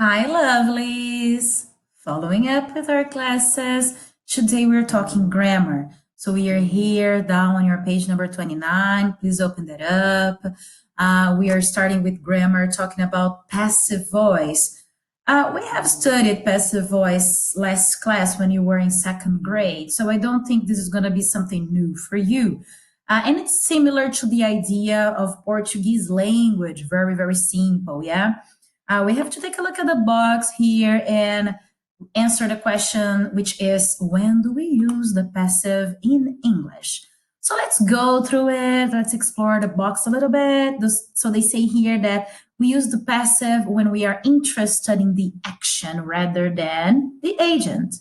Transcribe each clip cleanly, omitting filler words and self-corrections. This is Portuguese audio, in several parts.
Hi, lovelies! Following up with our classes, today we're talking grammar. So we are here down on your page number 29. Please open that up. We are starting with grammar, talking about passive voice. We have studied passive voice last class when you were in second grade, so I don't think this is going to be something new for you. And it's similar to the idea of Portuguese language, very, very simple, yeah? We have to take a look at the box here and answer the question, which is, when do we use the passive in English? So let's go through it. Let's explore the box a little bit. So they say here that we use the passive when we are interested in the action rather than the agent.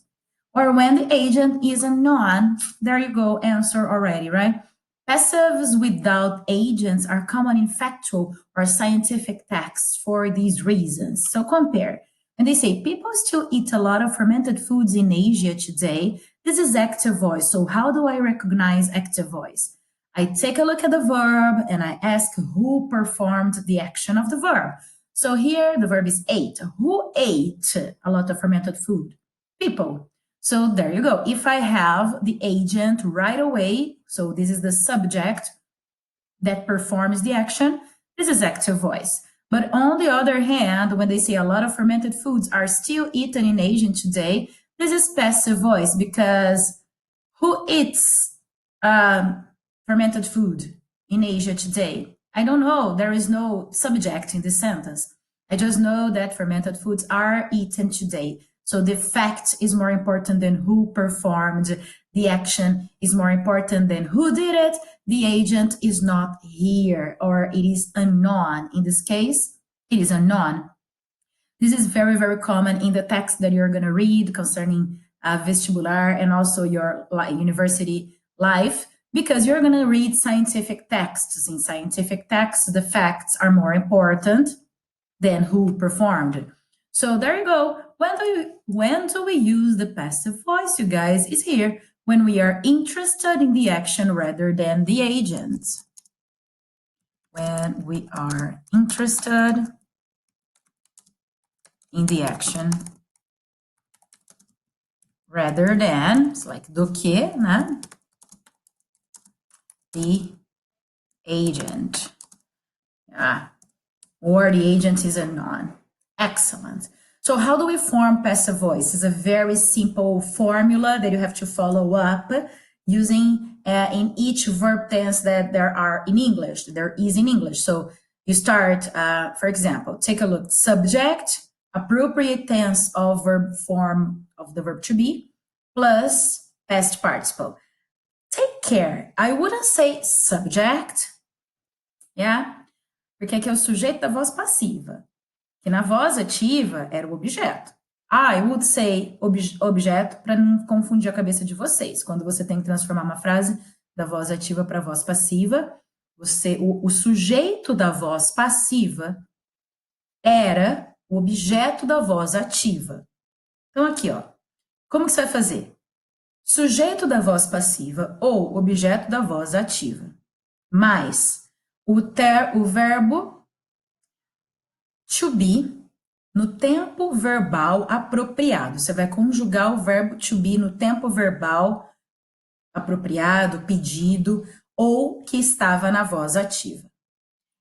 Or when the agent is a noun. There you go, answer already, right? Passives without agents are common in factual or scientific texts for these reasons. So compare. When they say people still eat a lot of fermented foods in Asia today, this is active voice. So how do I recognize active voice? I take a look at the verb and I ask who performed the action of the verb. So here the verb is ate. Who ate a lot of fermented food? People. So there you go. If I have the agent right away, so this is the subject that performs the action, this is active voice. But on the other hand, when they say a lot of fermented foods are still eaten in Asia today, this is passive voice because who eats fermented food in Asia today? I don't know. There is no subject in this sentence. I just know that fermented foods are eaten today. So the fact is more important than who performed the action, is more important than who did it. The agent is not here, or it is unknown. In this case, it is unknown. This is very, very common in the text that you're going to read concerning vestibular and also your university life, because you're going to read scientific texts. In scientific texts, the facts are more important than who performed. So there you go. When do we use the passive voice, you guys? Is here when we are interested in the action rather than the agent. When we are interested in the action rather than, it's like do que, né? The agent. Or the agent is a noun. Excellent. So how do we form passive voice? It's a very simple formula that you have to follow up using in each verb tense that there are in English, there is in English. So you start, for example, take a look, subject, appropriate tense of verb form of the verb to be, plus past participle. Take care. I wouldn't say subject, yeah? Porque aqui é o sujeito da voz passiva. Que na voz ativa era o objeto. I would say objeto para não confundir a cabeça de vocês. Quando você tem que transformar uma frase da voz ativa para a voz passiva, o sujeito da voz passiva era o objeto da voz ativa. Então, aqui, ó. Como que você vai fazer? Sujeito da voz passiva ou objeto da voz ativa. Mais o verbo to be no tempo verbal apropriado. Você vai conjugar o verbo to be no tempo verbal apropriado, pedido, ou que estava na voz ativa.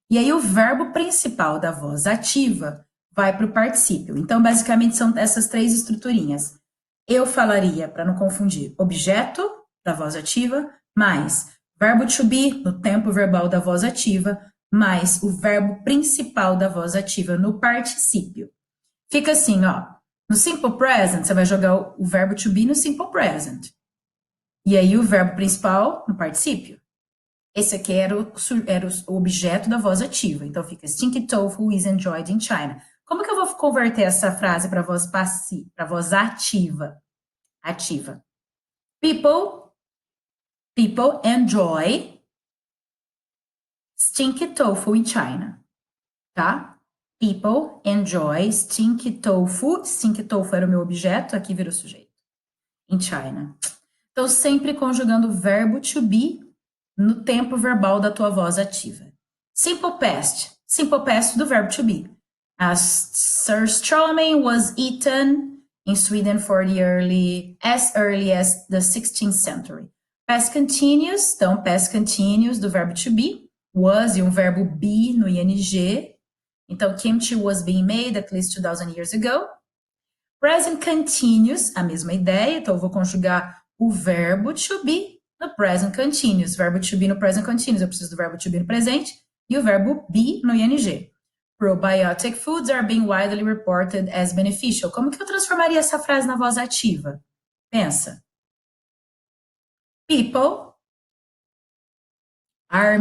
E aí o verbo principal da voz ativa vai para o particípio. Então, basicamente, são essas três estruturinhas. Eu falaria, para não confundir, objeto da voz ativa, mais verbo to be no tempo verbal da voz ativa, mais o verbo principal da voz ativa no particípio. Fica assim, ó. No simple present, você vai jogar o verbo to be no simple present. E aí o verbo principal no particípio. Esse aqui era o objeto da voz ativa. Então fica stinky tofu is enjoyed in China. Como que eu vou converter essa frase para voz passiva, para voz ativa? Ativa. People enjoy stinky tofu in China, tá? People enjoy stinky tofu. Stinky tofu era o meu objeto, aqui vira o sujeito. In China. Então, sempre conjugando o verbo to be no tempo verbal da tua voz ativa. Simple past do verbo to be. Sir Charlemagne was eaten in Sweden for as early as the 16th century. Past continuous, então past continuous do verbo to be, was e um verbo be no ing. Então kimchi was being made at least 2,000 years ago. Present continuous, a mesma ideia, então eu vou conjugar o verbo to be no present continuous. Verbo to be no present continuous, eu preciso do verbo to be no presente e o verbo be no ing. Probiotic foods are being widely reported as beneficial. Como que eu transformaria essa frase na voz ativa? Pensa. People are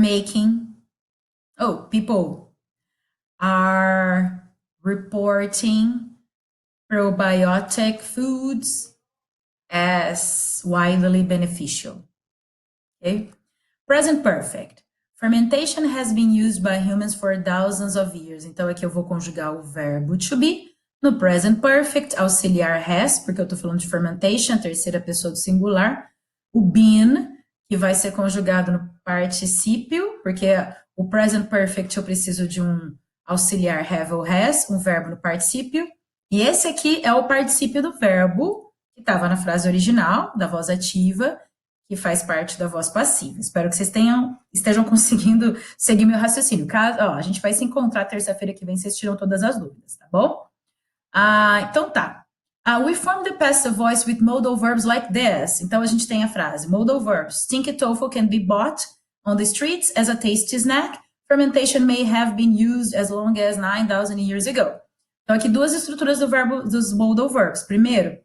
people are reporting probiotic foods as widely beneficial. Okay? Present perfect. Fermentation has been used by humans for thousands of years. Então, aqui eu vou conjugar o verbo to be no present perfect, auxiliar has, porque eu estou falando de fermentation, terceira pessoa do singular. O been, que vai ser conjugado no particípio, porque o present perfect eu preciso de um auxiliar have ou has, um verbo no particípio. E esse aqui é o particípio do verbo que estava na frase original, da voz ativa, que faz parte da voz passiva. Espero que vocês estejam conseguindo seguir meu raciocínio. A gente vai se encontrar terça-feira que vem, vocês tiram todas as dúvidas, tá bom? Então tá. We form the passive voice with modal verbs like this. Então a gente tem a frase, modal verbs. Stinky tofu can be bought on the streets as a tasty snack. Fermentation may have been used as long as 9,000 years ago. Então aqui duas estruturas dos modal verbs. Primeiro,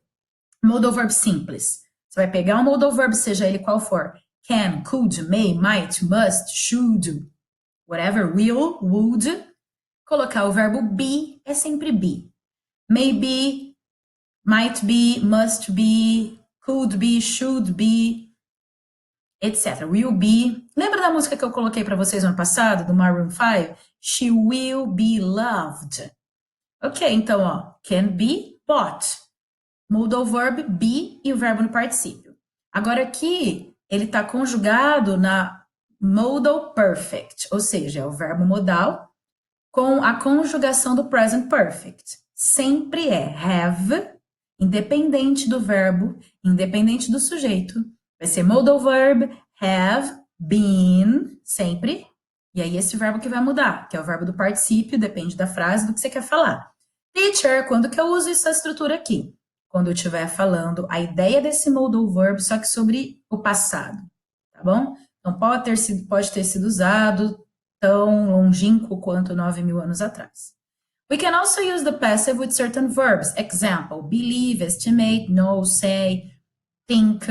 modal verb simples. Você vai pegar um modal verb, seja ele qual for. Can, could, may, might, must, should, whatever, will, would. Colocar o verbo be, é sempre be. Maybe, might be, must be, could be, should be, etc. Will be. Lembra da música que eu coloquei para vocês no ano passado, do Maroon 5? She will be loved. Ok, então, ó, can be bought. Modal verb be e o verbo no particípio. Agora aqui, ele está conjugado na modal perfect, ou seja, é o verbo modal com a conjugação do present perfect. Sempre é have, independente do verbo, independente do sujeito. Vai ser modal verb, have, been, sempre. E aí esse verbo que vai mudar, que é o verbo do particípio, depende da frase, do que você quer falar. Teacher, quando que eu uso essa estrutura aqui? Quando eu estiver falando a ideia desse modal verb, só que sobre o passado, tá bom? Então, pode ter sido usado tão longínquo quanto 9.000 anos atrás. We can also use the passive with certain verbs. Example, believe, estimate, know, say, think.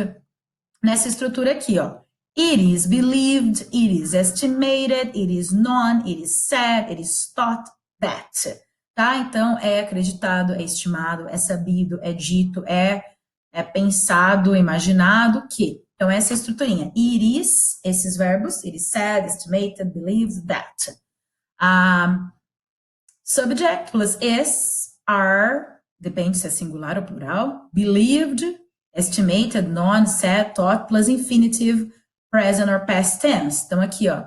Nessa estrutura aqui, ó. It is believed, it is estimated, it is known, it is said, it is thought that. Tá? Então, é acreditado, é estimado, é sabido, é dito, é pensado, imaginado que. Então, essa é a estruturinha. It is, esses verbos, it is said, estimated, believed, that. Subject plus is, are, depende se é singular ou plural. Believed, estimated, known, said, thought, plus infinitive, present or past tense. Então, aqui, ó,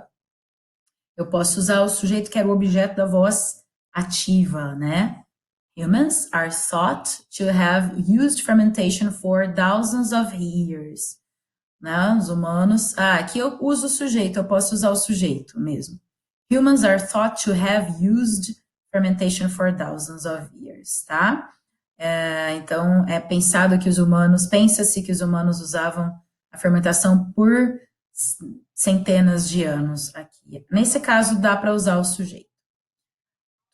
eu posso usar o sujeito que era o objeto da voz ativa, né? Humans are thought to have used fermentation for thousands of years. Né? Os humanos... aqui eu uso o sujeito, eu posso usar o sujeito mesmo. Humans are thought to have used fermentation for thousands of years, tá? Então, é pensado que os humanos... Pensa-se que os humanos usavam a fermentação por centenas de anos aqui. Nesse caso, dá para usar o sujeito.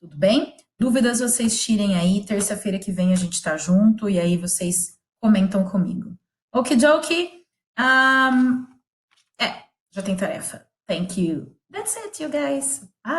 Tudo bem? Dúvidas vocês tirem aí, terça-feira que vem a gente tá junto e aí vocês comentam comigo. Okidoki? Já tem tarefa. Thank you. That's it, you guys. Bye!